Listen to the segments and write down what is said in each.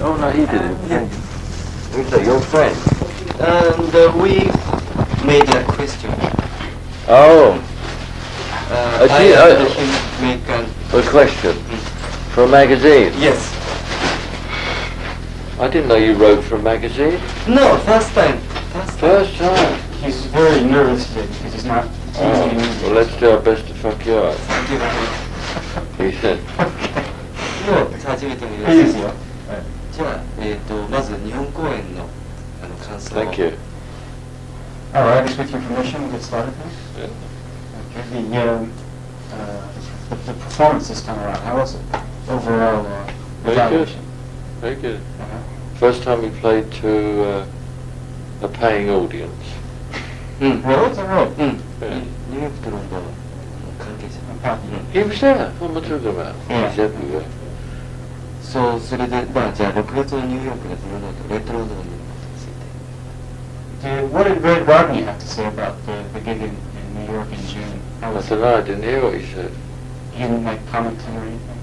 Oh no, he didn't. Yeah. Who's that? Your friend? And we made a question. Oh, I and him make a question for a magazine. Yes. I didn't know you wrote for a magazine. No, first time. First time. He's very nervous today because he's not teaching music. Well, let's do our best to fuck you up. Thank you very much. He said. もう初めて見まいいですよ。じゃあ、まず日本公演の感想を。Thank you. Alright, I guess with your permission, we'll get started then. Yeah. Okay, the performance this time around, how was it? Overall Very good. evaluation? Very good. Uh-huh. First time we played to a paying audience. Really? Is that right? Yeah. ニューヨークとロンドンの関係者。 He was there. What am I talking about? Yeah. He's everywhere. そう、それで、まあ、じゃあ6月のニューヨークでフロノート、レッドロードのことについて。What did Red Rodney have to say about the gig in New York in June? How I was don't it? know. I didn't hear what he said. He didn't like commenting or anything?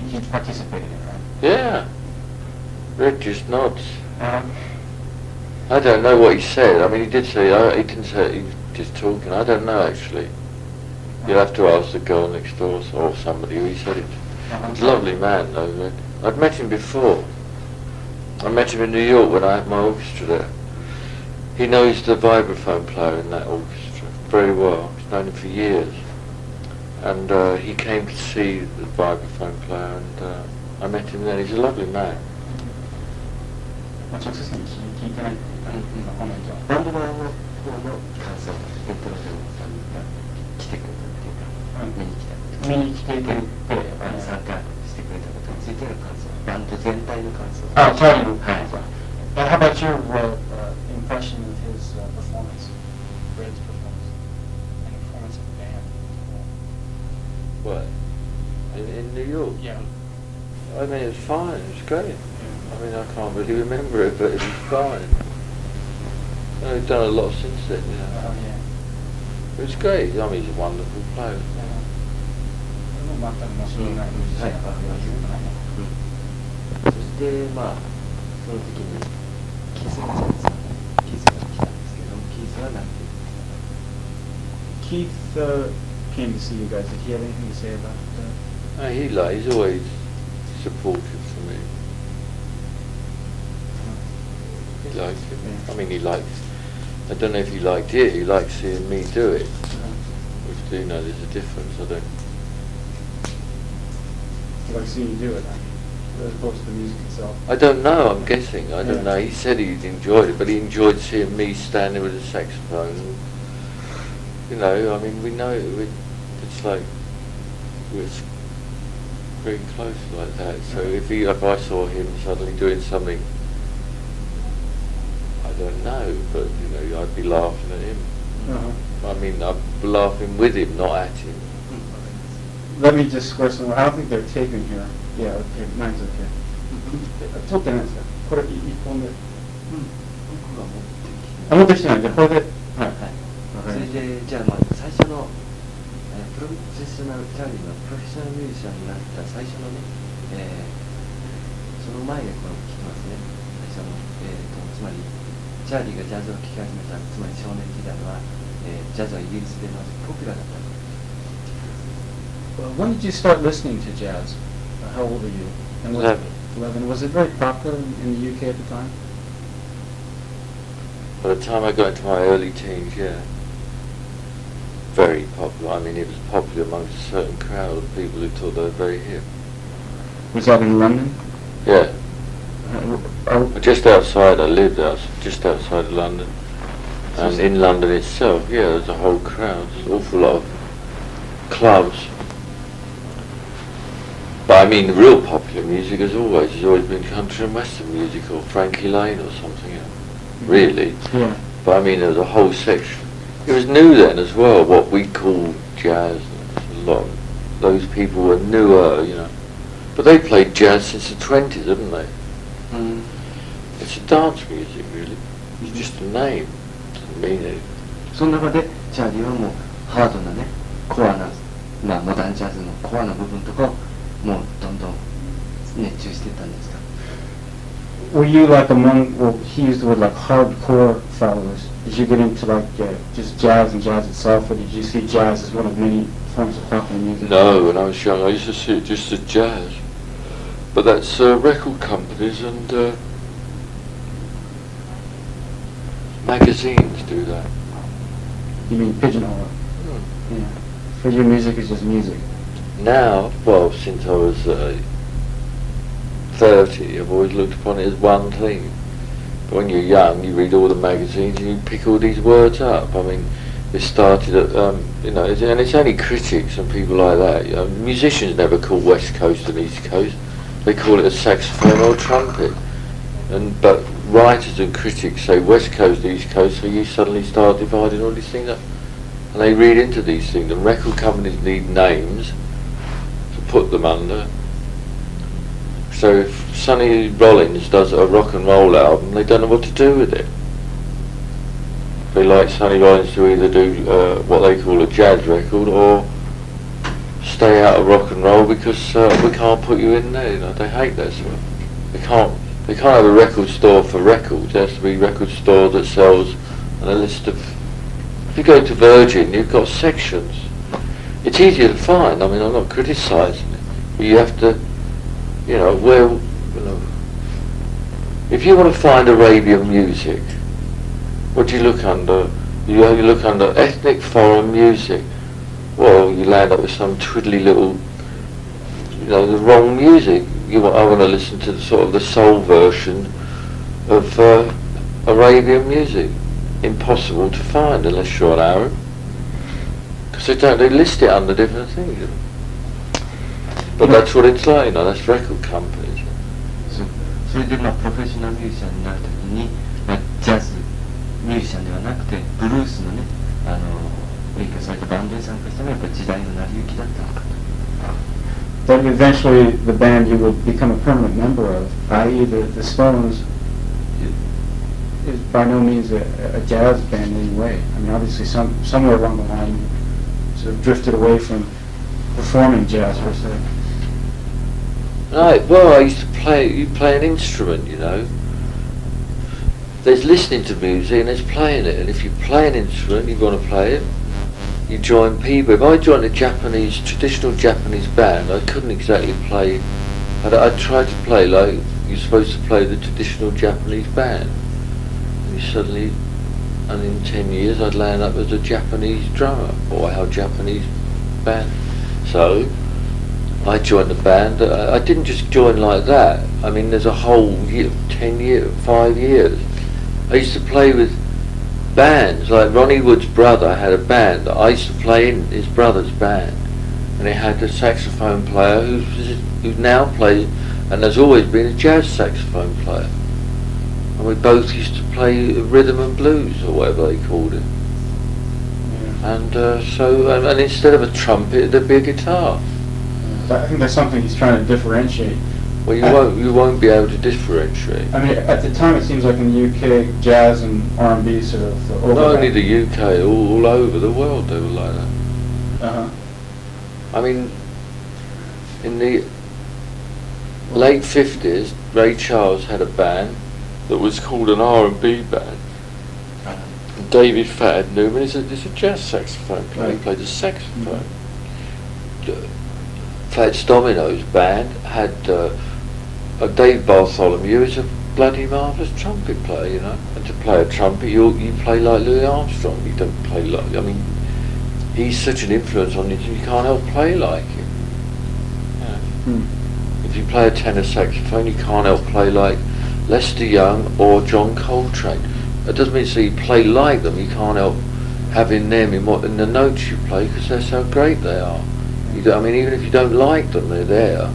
He participated in it, right? Yeah. Red just nods. Uh-huh. I don't know what he said. I mean, he did say, he didn't say, he was just talking. I don't know, actually. You'll have to ask the girl next door or somebody who he said it. He's a lovely man, though, Red. I'd met him before. I met him in New York when I had my orchestra there. He knows the vibraphone player in that orchestra very well. He's known him for years. And he came to see the vibraphone player, and I met him then. He's a lovely man. まあ直接に聞いてないコメントは。バンドの方の感想、レッドロードさんが来てくれたっていうか、見に来た。見に来てくれて、参加してくれたことについての感想、バンド全体の感想。あ、そういうの。はい。And how about your impression of his performance, Red's performance, and the performance of the band? What? In New York? Yeah. I mean, it was fine. It was great. I mean, I can't really remember it, but it was fine. We've done a lot since then, you know. Oh, yeah. It was great. I mean, he's a wonderful player. 全く面白いないミュージシャンが言うのね。そしてまあその時にキースが来たんですよ。キースが来たんですけど、キースはなんて Keith came to see you guys. Did he have anything to say about He's always supportive for me. He liked it. Yeah. I mean, I don't know if he liked it. He liked seeing me do it. Which, you know, there's a difference. I don't. He likes seeing you do it, as opposed to the music itself? I don't know. I'm guessing. I don't Yeah. know. He said he enjoyed it, but he enjoyed seeing me standing with a saxophone. You know, I mean, we know it's like we're very close like that. So if I saw him suddenly doing something, I don't know, but you know, I'd be laughing at him. Uh-huh. I mean, I'd be laughing with him, not at him. Let me just square some. I don't think they're taping here. Yeah, okay, mine's okay. 撮ってないですか？これ一本で。あ、持ってきてない。じゃあこれで。はい。それでじゃあまあ最初のプロフェッショナルチャーリーのプロフェッショナルミュージシャンになった最初のね、その前でこれを聞きますね。最初のつまりチャーリーがジャズを聴き始めたつまり少年時代は、ジャズはイギリスでまずポピュラーだった。When did you start listening to jazz? How old are you? And was 11. Was it very popular in the UK at the time? By the time I got into my early teens, yeah. Very popular. I mean, it was popular amongst a certain crowd of people who thought they were very hip. Was that in London? Yeah. Just outside, I lived just outside of London. And in London itself, yeah, there's a whole crowd, an awful lot of clubs. But I mean, real popular music has always been country and western music, or Frankie Lane or something, really. Yeah. But I mean, there was a whole section. It was new then as well, what we call jazz. A lot. Those people were newer, you know. But they played jazz since the 20s, haven't they? It's a dance music, really. It's just a name. It doesn't mean anything. その中でチャーリーはもうハードなね、コアな、まあモダンジャズのコアな部分とかをもうどんどん熱中してたんですか？ Were you like among, well, he used the word like hardcore followers. Did you get into like just jazz and jazz itself, or did you see jazz as one of many forms of popular music? No, when I was young I used to see it just as jazz. But that's record companies and magazines do that. You mean pigeonhole it? Yeah. For you, music is just music. Now, well, since I was 30, I've always looked upon it as one thing. But when you're young, you read all the magazines and you pick all these words up. I mean, it started at, and it's only critics and people like that. Musicians never call West Coast and East Coast. They call it a saxophone or trumpet. But writers and critics say West Coast, East Coast, so you suddenly start dividing all these things up. And they read into these things, and record companies need names to put them under. So if Sonny Rollins does a rock and roll album, they don't know what to do with it. They like Sonny Rollins to either do what they call a jazz record or stay out of rock and roll because we can't put you in there. They hate that sort of. They can't have a record store for records. There has to be a record store that sells a list of. If you go to Virgin, you've got sections. It's easier to find. I mean, I'm not criticising it, but you have to, if you want to find Arabian music, what do you look under? You look under ethnic foreign music. Well, you land up with some twiddly little, the wrong music. I want to listen to the soul version of Arabian music. Impossible to find unless you're an Arab, because they list it under different things. But that's what it's like. That's record companies. それでプロフェッショナルミュージシャンになるときに、ジャズミュージシャンではなくてブルースのね、勉強されたバンドに参加したのがやっぱり時代の成り行きだったのかと。Then eventually the band you would become a permanent member of, i.e. the Stones, is by no means a jazz band in any way. I mean, obviously somewhere along the line you sort of drifted away from performing jazz per se. Right, well, I used to you play an instrument, There's listening to music and there's playing it, and if you play an instrument, you want to play it, you join people. If I joined a traditional Japanese band, I couldn't exactly play. I tried to play like you're supposed to play the traditional Japanese band. And in 10 years I'd land up as a Japanese drummer or our Japanese band. So I joined the band. I didn't just join like that. I mean, there's a whole 5 years. I used to play with bands, like Ronnie Wood's brother had a band. I used to play in his brother's band, and he had a saxophone player who's now played and has always been a jazz saxophone player. And we both used to play rhythm and blues, or whatever they called it. Yeah. And and instead of a trumpet, there'd be a guitar. I think that's something he's trying to differentiate. Well, you won't be able to differentiate. I mean, at the time it seems like in the UK, jazz and R&B sort of overlap. Not only the UK, all over the world they were like that. Uh-huh. I mean, in the late 50s, Ray Charles had a band that was called an R&B band. And David Fad Newman is a jazz saxophone player. Right. He played the saxophone. Fats Domino's band had Dave Bartholomew is a bloody marvellous trumpet player, And to play a trumpet, you play like Louis Armstrong. You don't play like. I mean, he's such an influence on you, you can't help play like him. If you play a tenor saxophone, you can't help play like Lester Young or John Coltrane. That doesn't mean you play like them. You can't help having them in the notes you play because that's how great they are. I mean, even if you don't like them, they're there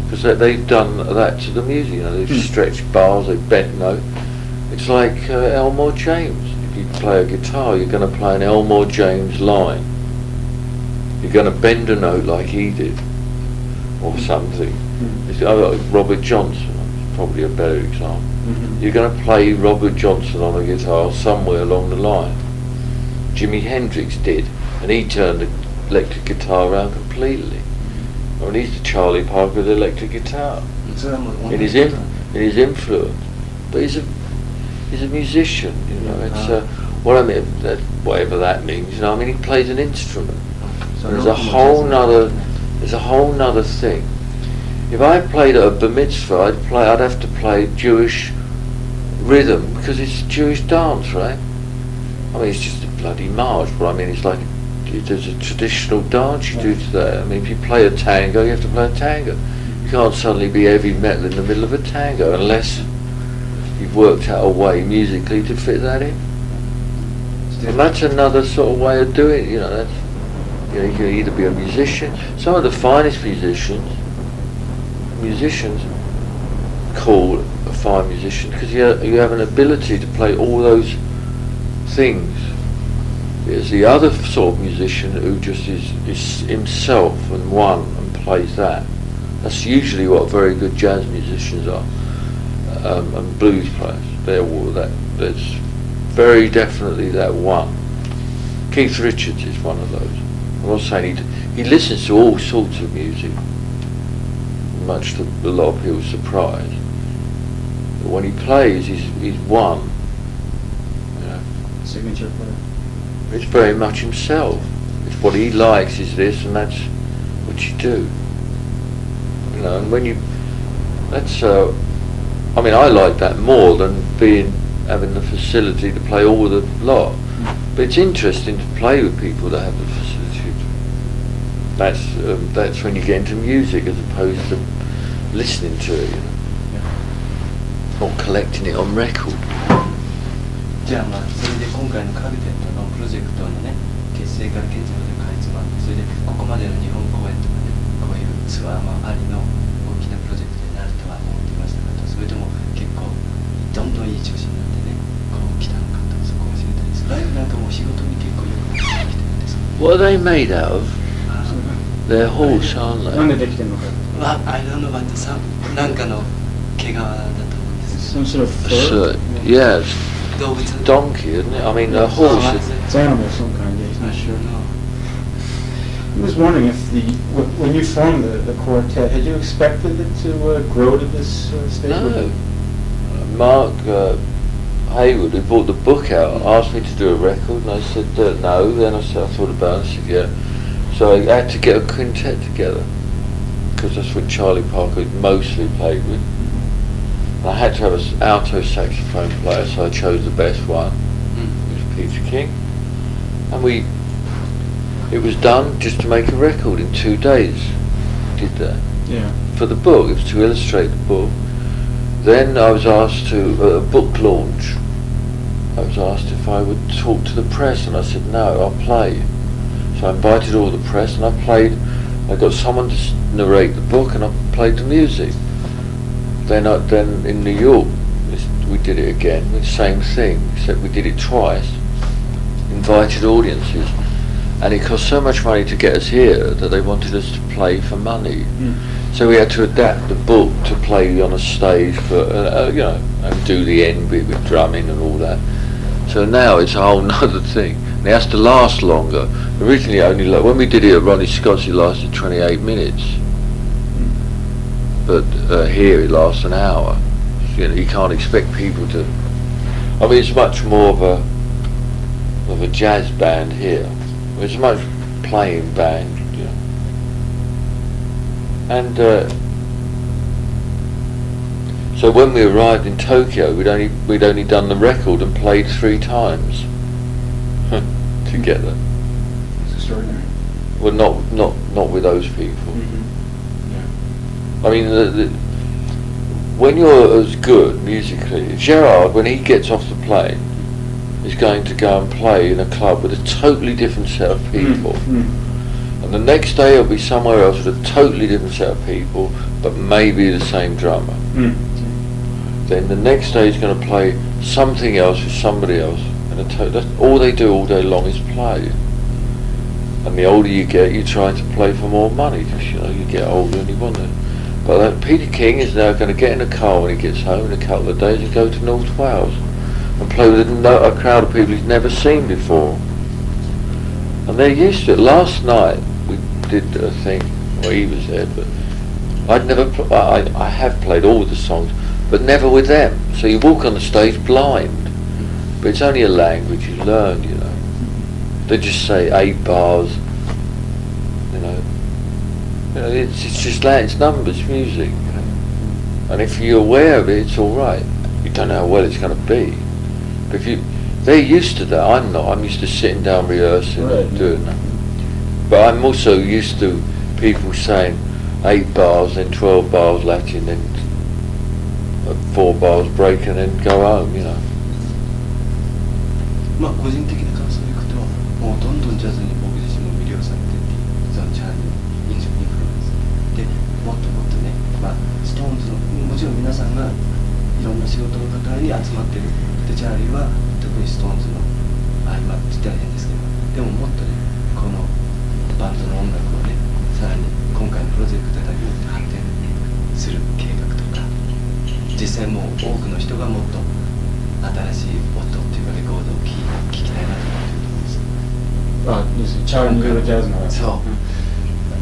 because they've done that to the music. They've stretched bars, they've bent notes. It's like Elmore James. If you play a guitar, you're going to play an Elmore James line. You're going to bend a note like he did, or something. Robert Johnson, probably a better example. You're going to play Robert Johnson on a guitar somewhere along the line. Jimi Hendrix did, and he turned the electric guitar around completely. I mean, he's the Charlie Parker with the electric guitar. それはもう in his influence. But he's a musician, you know. It's what I mean, whatever that means. You know, I mean, he plays an instrument. There's a whole nother thing. If I played at a bar mitzvah, I'd have to play Jewish rhythm because it's Jewish dance, right? I mean, it's just a bloody march, but I mean, it's like there's a traditional dance you do to that. I mean, if you play a tango, you have to play a tango. You can't suddenly be heavy metal in the middle of a tango unless you've worked out a way musically to fit that in. And that's another sort of way of doing it, you know. That's, you know, you can either be a musician. Some of the finest musicians call a fine musician because you have an ability to play all those things. There's the other sort of musician who just is himself and one and plays that. That's usually what very good jazz musicians are, and blues players. There's very definitely that one. Keith Richards is one of those. I'm not saying he listens to all sorts of music, much to a lot of people's surprise. But when he plays, he's one. You know. Signature player. It's very much himself. It's what he likes is this, and that's what you do. You know, and when you, that's. I mean, I like that more than having the facility to play all the lot. But it's interesting to play with people that have the facility. That's when you get into music as opposed to listening to it, you know, or collecting it on record. じゃあまあそれで今回のカルテットのプロジェクトのね結成から現在までかいつまんで、それでここまでの日本公演とかねこういうツアーもありの大きなプロジェクトになるとは思っていましたかと、それとも結構どんどんいい調子になってねこう来たのかと、そこを知りたいです。ライブなんかも仕事に結構よく来てるんです。 What are they made out of? They're horse, aren't なん they? でできてるのか。I don't know about the sound. なんかの毛皮だと思うんです。 Some sort of So, fur? yeah, it's 動物 donkey, isn't it? I mean, a horse. It's animal of some kind, yeah, he's not sure. I was wondering if when you formed the quartet, had you expected it to grow to this stage? No. Mark Hayward, who brought the book out, asked me to do a record, and I said no. Then I thought about it, I said yeah. So I had to get a quintet together, because that's what Charlie Parker mostly played with. And I had to have an alto saxophone player, so I chose the best one, which was Peter King. And it was done just to make a record in 2 days. Did that. Yeah. For the book, it was to illustrate the book. Then I was asked to, a book launch, I was asked if I would talk to the press, and I said no, I'll play. So I invited all the press, and I got someone to narrate the book, and I played the music. Then in New York, we did it again, the same thing, except we did it twice. Invited audiences, and it cost so much money to get us here that they wanted us to play for money. So we had to adapt the book to play on a stage for, you know, and do the end bit with drumming and all that. So now it's a whole nother thing. And it has to last longer. Originally only, when we did it at Ronnie Scott's, it lasted 28 minutes. But here it lasts an hour. So, you know, you can't expect people to, I mean, it's much more of a jazz band here. It's a much playing band, you know. And so when we arrived in Tokyo, we'd only done the record and played 3 times together. It's extraordinary. Well, not with those people. Yeah. I mean, when you're as good musically, Gerard, when he gets off the plane, is going to go and play in a club with a totally different set of people. And the next day he'll be somewhere else with a totally different set of people, but maybe the same drummer. Then the next day he's going to play something else with somebody else. And that's all they do all day long is play. And the older you get, you're trying to play for more money, because you know you get older and you want it. But Peter King is now going to get in a car when he gets home in a couple of days and go to North Wales and play with a crowd of people he's never seen before. And they're used to it. Last night we did a thing, well he was there, but I have played all the songs, but never with them. So you walk on the stage blind, but it's only a language you learn, you know. They just say 8 bars, you know. You know, it's just it's numbers, music, you know. And if you're aware of it, it's all right. You don't know how well it's going to be. But they're used to that. I'm not. I'm used to sitting down rehearsing and doing that. But I'm also used to people saying 8 bars, then 12 bars Latin, then 4 bars break, and then go home, you know. まあ個人的な感想でいくと、もうどんどんジャズに僕自身も魅了されていって、そのジャズにインフルエンスで、もっともっとね、まあストーンズのもちろん皆さんがいろんな仕事の方に集まってる。でチャーリーは特にストーンズの今って言ったら変ですけど、でももっとねこのバンドの音楽をねさらに今回のプロジェクトだけによって発展する計画とか、実際もう多くの人がもっと新しい音っていうかレコードを聴きたいなと思ってると思うんです。チャーリーのジャズの。そう。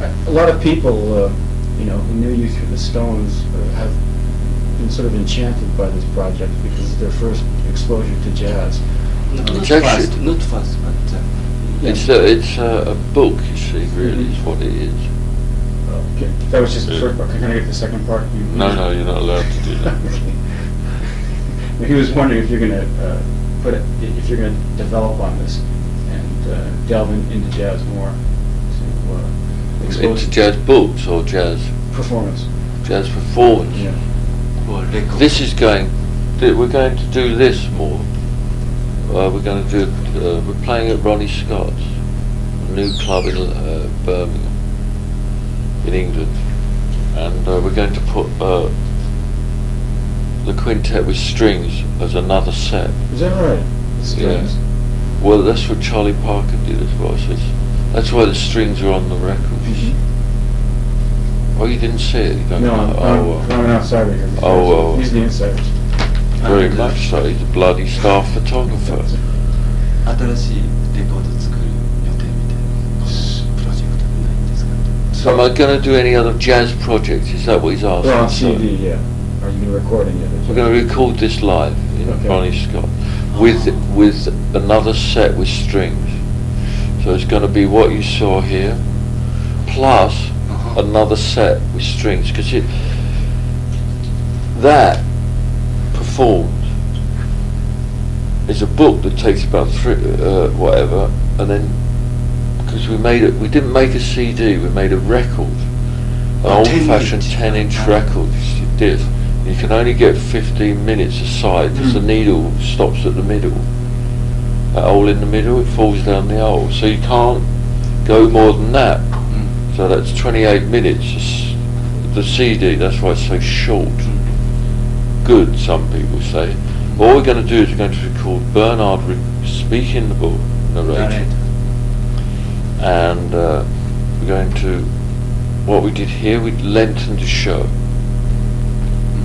A lot of people, you know, who knew you through the Stones have been sort of enchanted by this project because it's their first exposure to jazz. Not fast, but it's a book, you see, really, is what it is. Okay. That was just the first part. Can I get the second part? No, you're not allowed to do that. He was wondering if you're going to if you're going to develop on this and delve into jazz more. Into jazz books or jazz performance. Jazz performance. Yeah. This is we're going to do this more. We're going to do. We're playing at Ronnie Scott's, a new club in Birmingham, in England, and we're going to put the quintet with strings as another set. Is that right? Strings? Yeah. Well, that's what Charlie Parker did as well. So that's why the strings are on the record. Mm-hmm. Oh, you didn't see it? You don't No, know? I'm an outsider here. He's the insider. Very much so. He's a bloody star photographer. 新しいレコード作る予定みたいなプロジェクトないんですか So am I going to do any other jazz projects? Is that what he's asking? Well, on CD, yeah. Are you recording it? We're going to record this live in Ronnie Scott with another set with strings. So it's going to be what you saw here, plus another set with strings, because that performed is a book that takes about whatever, and then because we didn't make a CD, we made a record, an old-fashioned 10-inch record. You did. You can only get 15 minutes aside because the needle stops at the middle. That hole in the middle, it falls down the hole, so you can't go more than that. So that's 28 minutes. The CD, that's why it's so short. Good, some people say. What we're going to do is we're going to record Bernard speaking the book, narrating, and we're going to. What we did here, we lengthened the show,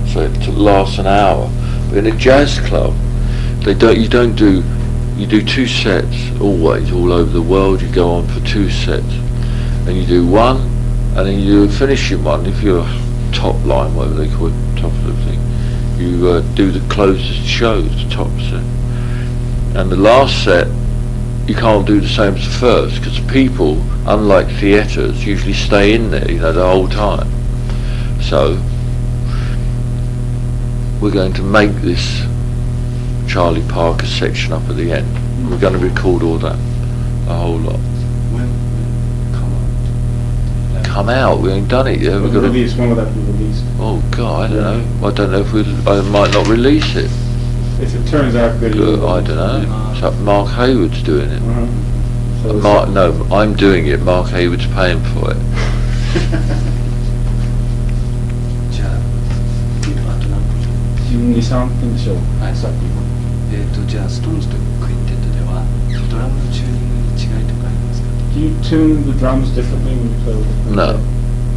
so it lasts an hour. But in a jazz club, you do 2 sets always, all over the world. You go on for 2 sets, and you do one, and then you finish your one. If you're top line, whatever they call it, top of the thing, you do the closest shows, the top set. And the last set, you can't do the same as the first, because people, unlike theatres, usually stay in there, the whole time. So we're going to make this Charlie Parker section up at the end. We're going to record all that, a whole lot. Come out. We ain't done it yet. We've got release. When will that be released? Oh God, I don't know. I don't know if I might not release it. If it turns out good, I don't know. So Mark Hayward's doing it. So no, I'm doing it. Mark Hayward's paying for it. じゃあ、あと何分12、3分でしょう。はい、さっきじゃあストーンズとクインテットではドラムのチューニングに違いとかありますか Do you tune the drums differently when you play with the No.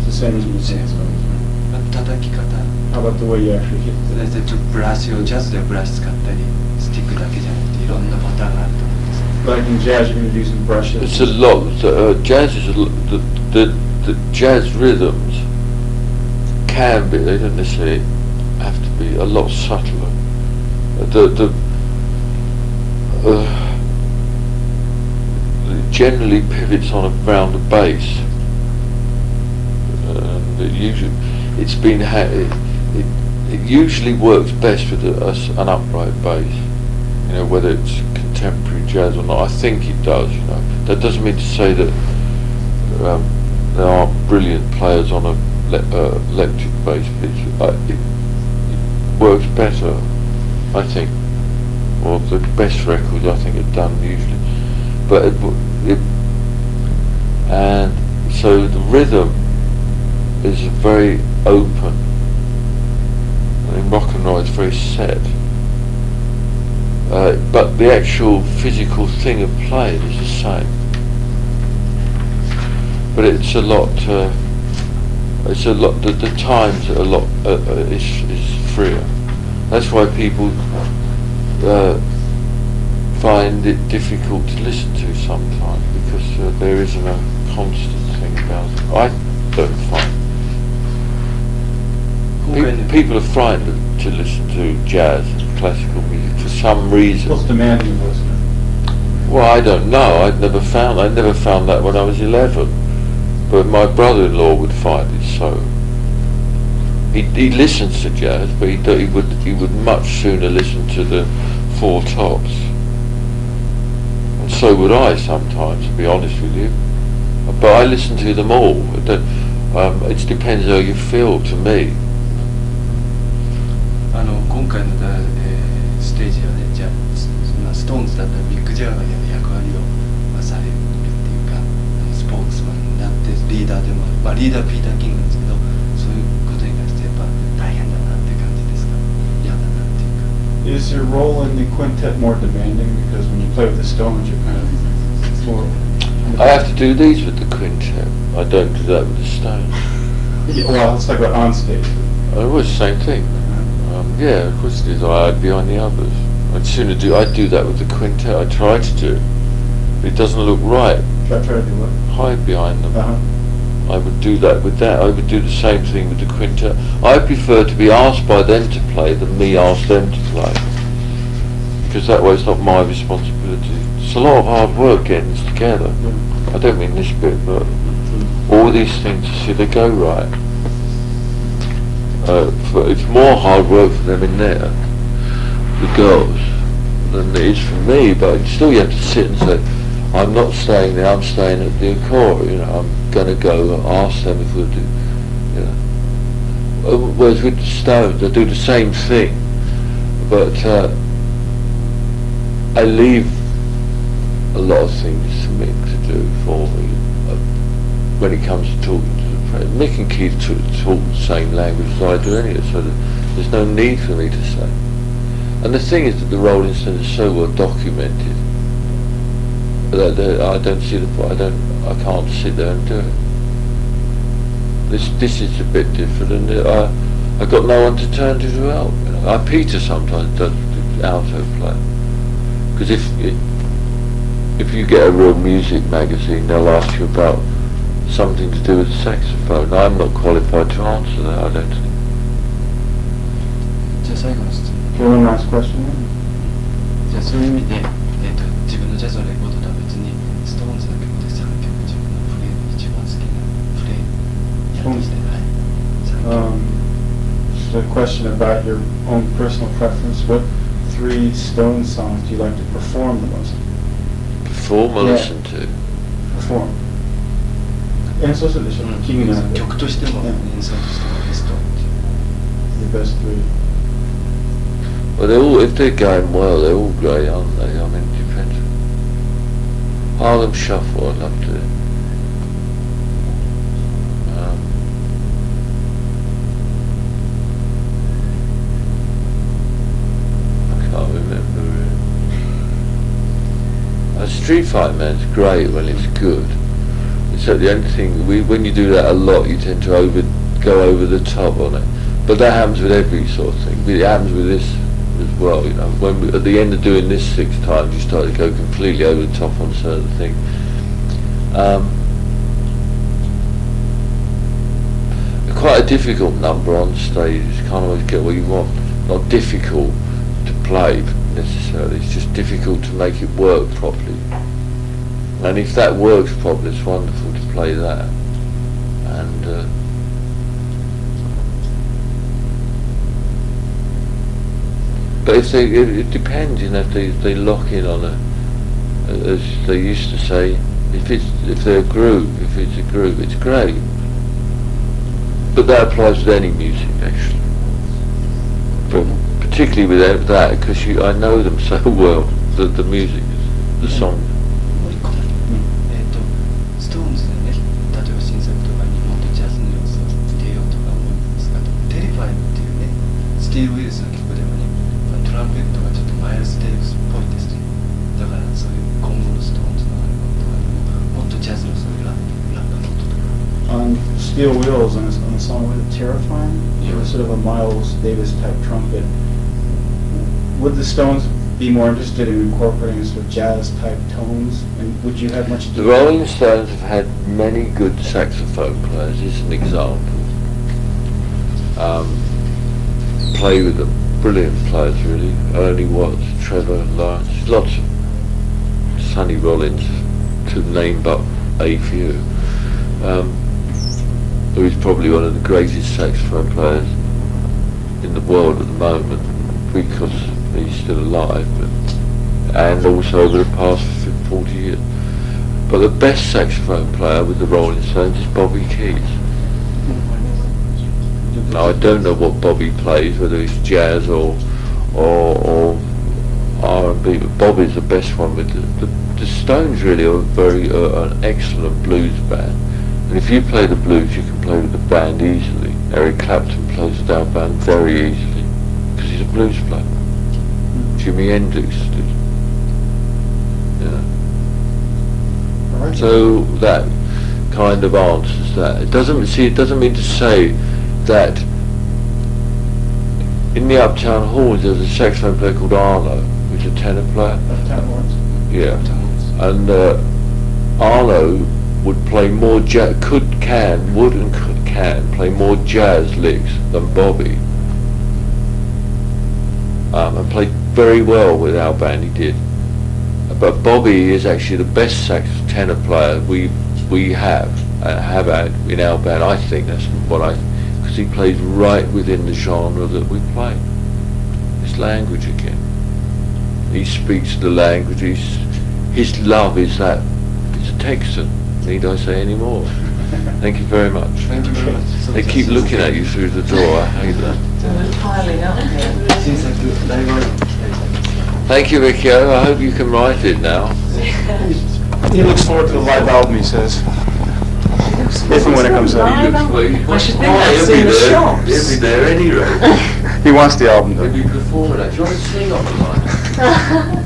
It's the same as you say. 叩き方 How about the way you actually hit 大体ブラシをジャズでブラシ使ったりスティックだけじゃなくていろんなパターンがあると思います Like in jazz, you're going to do some brushes. It's a lot. Jazz is the jazz rhythms can be. They don't necessarily have to be a lot subtler. It generally pivots on around a bass, and it usually works best with an upright bass. You know, whether it's contemporary jazz or not. I think it does. You know, that doesn't mean to say that there aren't brilliant players on a electric bass pitch. It works better, I think. Or the best records I think are done usually. But and so the rhythm is very open. I mean, rock and roll is very set. But the actual physical thing of playing is the same. But it's a lot. The times are a lot is freer. That's why people find it difficult to listen to sometimes, because there isn't a constant thing about it. I don't find. People are frightened to listen to jazz and classical music for some reason. What's demanding, wasn't it? Well, I don't know. I never found that when I was 11. But my brother-in-law would find it so. He listens to jazz, but he would much sooner listen to the Four Tops. And so would I sometimes, to be honest with you. But I listen to them all. It depends how you feel, to me. 今回のステージはね、じゃあストーンズだったらビッグジャガーがやる役割をされるっていうか、スポークスマンになってリーダーでもリーダーピーター・キングですけど、そういうことに関してやっぱ大変だなって感じですか、嫌だなっていうか。Is your role in the quintet more demanding, because when you play with the Stones you're kind of more... I have to do these with the quintet. I don't do that with the Stones. Yeah, well, let's talk about on stage. It was the same thing. Yeah, of course it is. I'd be on the others. I'd do that with the quintet. I try to do. But it doesn't look right. Try to do what? Hide behind them. Uh-huh. I would do that with that. I would do the same thing with the quintet. I prefer to be asked by them to play than me ask them to play. Because that way it's not my responsibility. It's a lot of hard work getting this together. Yeah. I don't mean this bit, but all these things to see they go right. It's more hard work for them in there, the girls, than it is for me, but still you have to sit and say, I'm not staying there, I'm staying at the Acora, you know, I'm going to go ask them if we'll do, you know. Whereas with the Stones, I do the same thing, but I leave a lot of things to Mick to do for me when it comes to talking to the friends. Mick and Keith talk the same language as I do anyway, so there's no need for me to say. And the thing is that the Rolling Stones are so well documented that I don't see the point. I can't sit there and do it. This is a bit different, and I got no one to turn to help. You know. Peter sometimes does the alto play, because if you get a real music magazine, they'll ask you about something to do with the saxophone. I'm not qualified to answer that, I don't think. じゃあ最後の質問。 One last question. じゃあそういう意味で、自分のジャズのレコードとは別にストーンズの曲で3曲自分のプレイ一番好きなプレイやとして、はい。So a question about your own personal preference. What 3 Stone songs do you like to perform the most? Perform or listen to? Perform. 演奏するでしょ、キングなんて。曲としても演奏としてもベスト。The best 3. Well, if they're going well, they're all great, aren't they? I mean, it depends. Harlem Shuffle, I'd love to. I can't remember it. Street Fight Man's great when it's good. So the only thing, when you do that a lot, you tend to go over the top on it. But that happens with every sort of thing. It happens with this as well, you know. At the end of doing this 6 times, you start to go completely over the top on certain things. quite a difficult number on stage. You can't always get what you want. Not difficult to play necessarily, it's just difficult to make it work properly. And if that works properly, it's wonderful to play that. And but if it depends, you know, if they lock in on a, as they used to say, if they're a groove, if it's a groove, it's great. But that applies with any music, actually. But particularly with that, because I know them so well, the music, the song. ストーンズでね、例えば新作とかにもっとジャズの要素を入れようとか思うんですが、テリファイっていうね、スティール・ウィルスの曲でもね、トランペットがちょっとマイルス・デイブスっぽいですね。だからそういう今後のストーンズのアルバムとかにももっとジャズのそういうラップの音とか。On Steel Wheels, on a song with Terrifying, Yeah. sort of a Miles Davis type trumpet. Would the Stones be more interested in incorporating sort of jazz type tones, and would you have much? The Rolling Stones have had many good saxophone players. This is an example. Play with them, brilliant players really. Ernie Watts, Trevor Lawrence, lots of Sonny Rollins, to name but a few. Who is probably one of the greatest saxophone players in the world at the moment, because he's still alive, and also over the past 40 years. But the best saxophone player with the Rolling Stones is Bobby Keys. Now I don't know what Bobby plays, whether it's jazz or R&B, but Bobby's the best one. With the Stones really are an excellent blues band. And if you play the blues, you can play with the band easily. Eric Clapton plays with our band very easily, because he's a blues player. Jimi Hendrix did. Yeah. So that kind of answers that. It doesn't mean to say that in the Uptown Halls there's a saxophone player called Arlo, who's a tenor player. Uptown Horns? Yeah. And Arlo would play more jazz, would and can play more jazz licks than Bobby. And played very well with our band, he did. But Bobby is actually the best sax tenor player we have had in our band. I think that's because he plays right within the genre that we play. It's language again. He speaks the language. His love is that. He's a Texan. Need I say any more? Thank you very much. Thank you very much. They keep looking at you through the door. I hate that. Piling up here. 新作ライブアルバム期待されます。 Thank you, Riccio. I hope you can write it now. He looks forward to the live album, he says. If and when it comes out. I should think I've seen the shops. He'll be there any rate. He wants the album, though. He'll be performing it. Do you want to sing on the line?